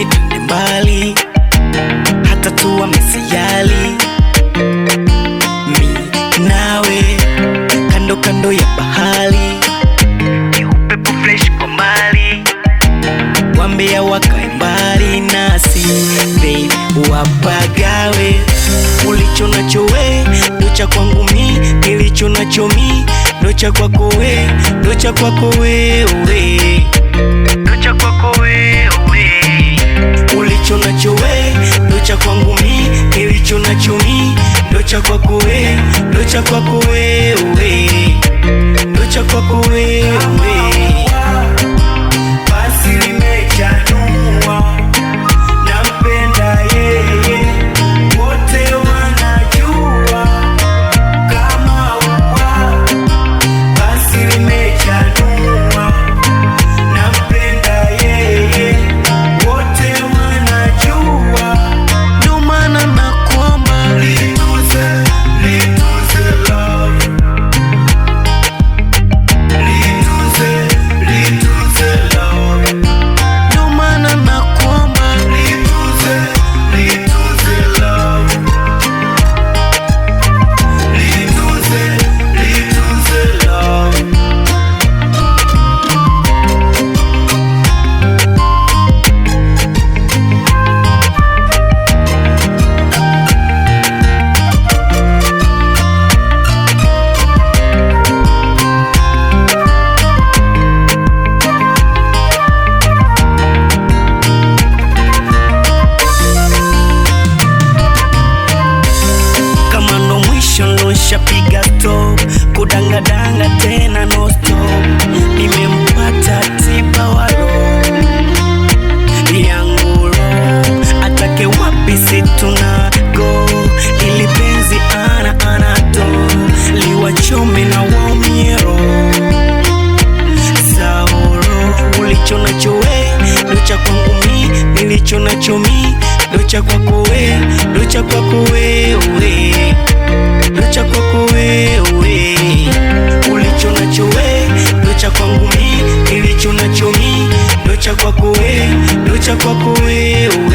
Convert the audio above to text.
baby twende mbali, hata tuwa mesijali. Mi nawe kando kando ya bahari, upepo fresh kwa mbali, wambea wakae mbali nasi baby, wapagawe. Ulicho nacho we ndo cha kwangu mi, kilicho nacho mi ndo cha kwako we, ndo cha kwako wewe, ndo cha kwako wewe. Ulicho nacho we ndo cha kwangu mi, kilicho nacho mi ndo cha kwako we, ndo cha kwako wewe, ndo cha kwako wewe. Basi limechanua, nampenda yeye, wote wanajua kama uwa. Basi limechanua, nampenda yeye, wote wanajua. Ndo maana nakuomba litunze, litunze love, litunze, litunze love. Ndo maana nakuomba litunze, litunze love, litunze, litunze love. Kama ndo mwisho ndo nshapiga stop, kudangadanga tena no stop. Nimempata tiba walo yangu roho, atake wapi situna go, ili penzi anato liwachome na waumiero saoro. Ulicho nacho we ndo cha kwangu mi, nilicho nacho mi ndo cha kwako we, ndo cha kwako wewe, ndo cha kwako wewe. Ulicho nacho we ndo cha kwangu mi, nilicho nacho mi ndo cha kwako we, ndo cha kwako wewe.